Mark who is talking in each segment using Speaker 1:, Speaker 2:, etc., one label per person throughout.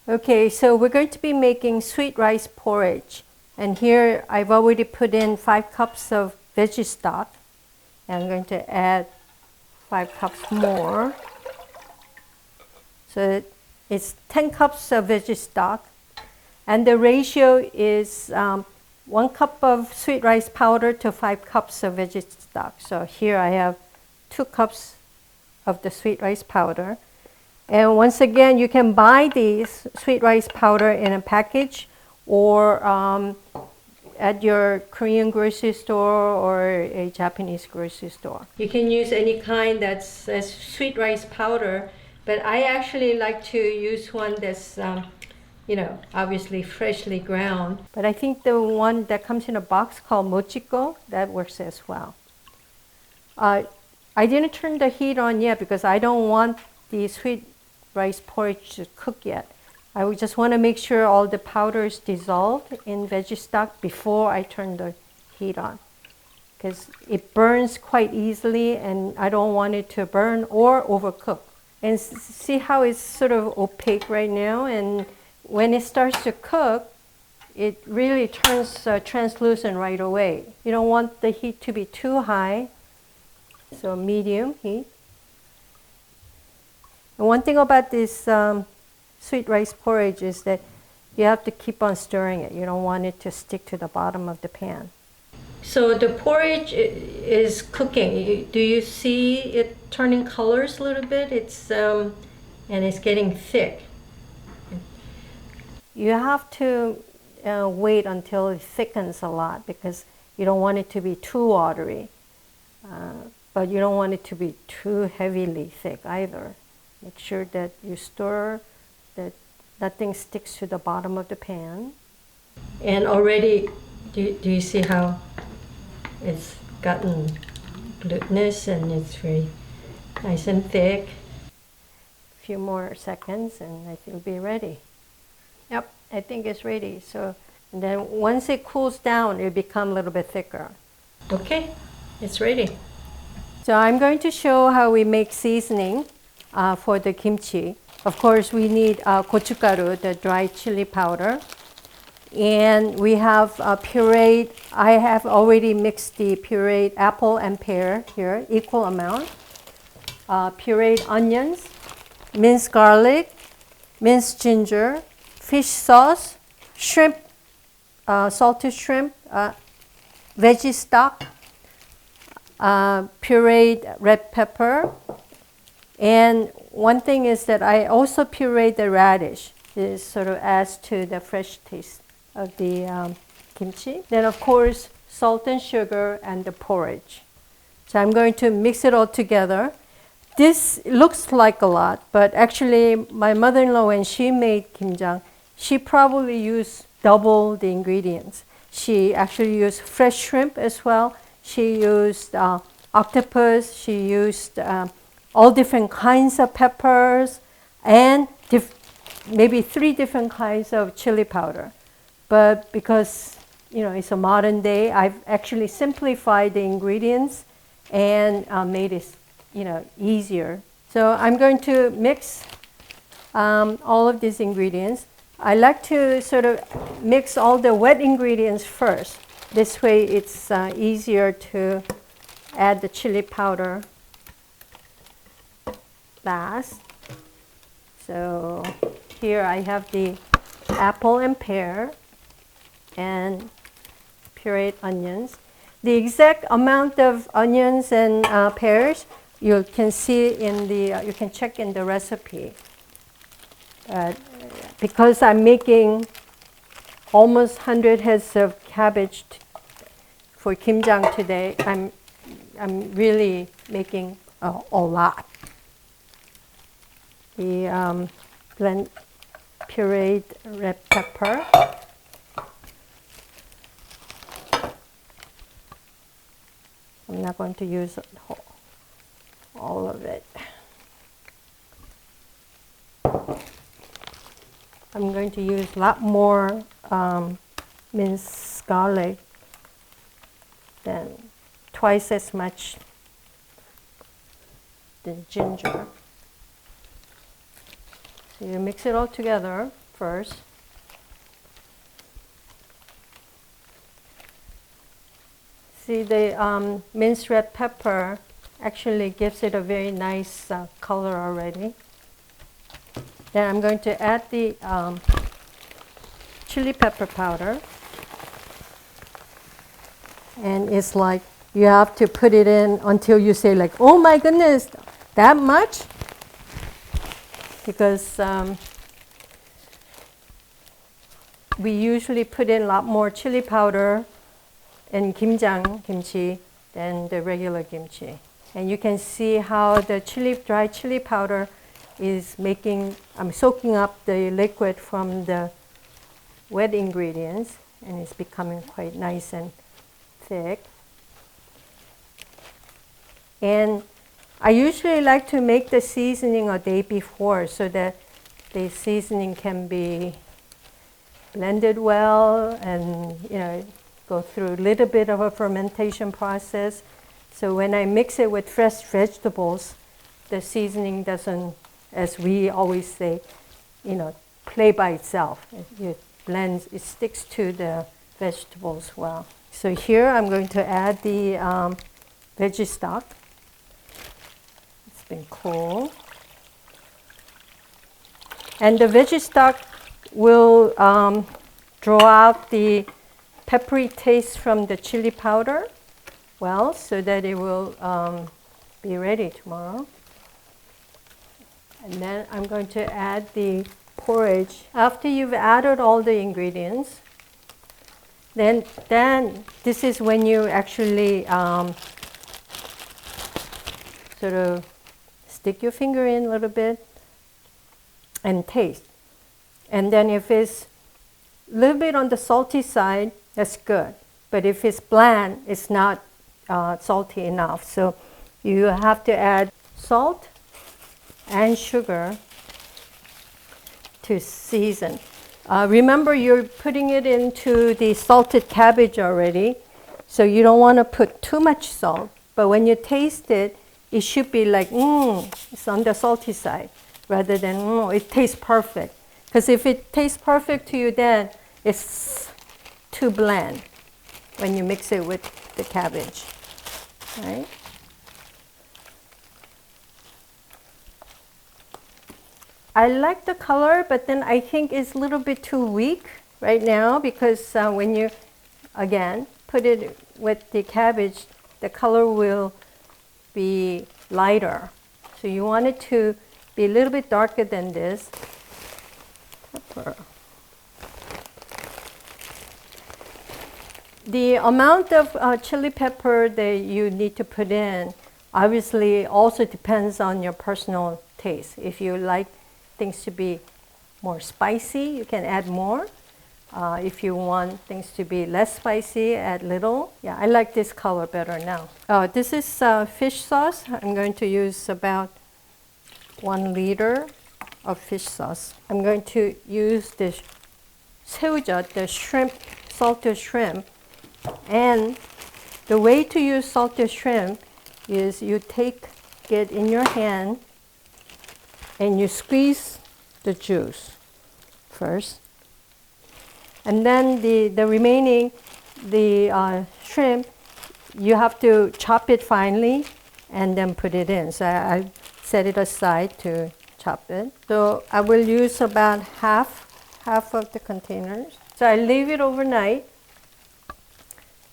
Speaker 1: Okay, so we're going to be making sweet rice porridge. And here I've already put in 5 cups of veggie stock. And I'm going to add 5 cups more. So it's 10 cups of veggie stock. And the ratio is 1 cup of sweet rice powder to 5 cups of veggie stock. So here I have 2 cups of the sweet rice powder. And once again, you can buy these sweet rice powder in a package or at your Korean grocery store or a Japanese grocery store. You can use any kind that says sweet rice powder, but I actually like to use one that's, obviously freshly ground. But I think the one that comes in a box called mochiko, that works as well. I didn't turn the heat on yet because I don't want the sweet rice porridge to cook yet. I would just want to make sure all the powder is dissolved in veggie stock before I turn the heat on, because it burns quite easily and I don't want it to burn or overcook. And see how it's sort of opaque right now, and when it starts to cook, it really turns translucent right away. You don't want the heat to be too high, so medium heat. And one thing about this sweet rice porridge is that you have to keep on stirring it. You don't want it to stick to the bottom of the pan. So the porridge is cooking. Do you see it turning colors a little bit? It's and it's getting thick. You have to wait until it thickens a lot because you don't want it to be too watery, but you don't want it to be too heavily thick either. Make sure that you stir, that nothing sticks to the bottom of the pan. And already, do you see how it's gotten glutinous and it's very nice and thick? A few more seconds and I think it'll be ready. Yep, I think it's ready. So, and then once it cools down, it'll become a little bit thicker. Okay, it's ready. So I'm going to show how we make seasoning for the kimchi. Of course, we need gochugaru, the dry chili powder. And we have pureed, I have already mixed the pureed apple and pear here, equal amount. Pureed onions, minced garlic, minced ginger, fish sauce, shrimp, salted shrimp, veggie stock, pureed red pepper. And one thing is that I also pureed the radish. This sort of adds to the fresh taste of the kimchi. Then of course, salt and sugar and the porridge. So I'm going to mix it all together. This looks like a lot, but actually my mother-in-law, when she made kimjang, she probably used double the ingredients. She actually used fresh shrimp as well. She used octopus. She used all different kinds of peppers and maybe 3 different kinds of chili powder. But because it's a modern day, I've actually simplified the ingredients and made it easier. So I'm going to mix all of these ingredients. I like to sort of mix all the wet ingredients first. This way it's easier to add the chili powder last. So here I have the apple and pear and pureed onions. The exact amount of onions and pears you can see in the, you can check in the recipe. Because I'm making almost 100 heads of cabbage for kimjang today, I'm really making a lot. The pureed red pepper. I'm not going to use all of it. I'm going to use a lot more minced garlic than twice as much the ginger. So you mix it all together. first. See, the minced red pepper actually gives it a very nice color already. Then I'm going to add the chili pepper powder. And it's like you have to put it in until you say like, oh my goodness, that much? Because we usually put in a lot more chili powder in Gimjang Kimchi than the regular kimchi. And you can see how the dry chili powder is soaking up the liquid from the wet ingredients, and it's becoming quite nice and thick. And I usually like to make the seasoning a day before so that the seasoning can be blended well and go through a little bit of a fermentation process. So when I mix it with fresh vegetables, the seasoning doesn't, as we always say, play by itself. It blends, it sticks to the vegetables well. So here I'm going to add the veggie stock. It's been cool. And the veggie stock will draw out the peppery taste from the chili powder well, so that it will be ready tomorrow. And then I'm going to add the porridge. After you've added all the ingredients, then this is when you actually sort of stick your finger in a little bit and taste. And then if it's a little bit on the salty side, that's good. But if it's bland, it's not salty enough. So you have to add salt and sugar to season. Remember, you're putting it into the salted cabbage already, so you don't want to put too much salt. But when you taste it, it should be like, it's on the salty side, rather than, it tastes perfect. Because if it tastes perfect to you, then it's too bland when you mix it with the cabbage, right? I like the color, but then I think it's a little bit too weak right now, because when you, again, put it with the cabbage, the color will be lighter. So you want it to be a little bit darker than this. Pepper. The amount of chili pepper that you need to put in obviously also depends on your personal taste. If you like things to be more spicy, you can add more. If you want things to be less spicy, add little. Yeah, I like this color better now. This is fish sauce. I'm going to use about 1 liter of fish sauce. I'm going to use this 새우젓, the shrimp, salted shrimp. And the way to use salted shrimp is you take it in your hand and you squeeze the juice first. And then the remaining, shrimp, you have to chop it finely and then put it in. So I set it aside to chop it. So I will use about half of the containers. So I leave it overnight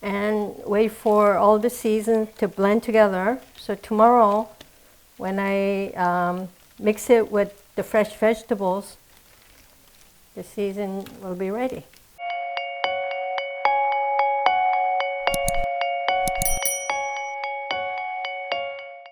Speaker 1: and wait for all the seasons to blend together. So tomorrow, when I mix it with the fresh vegetables, the season will be ready.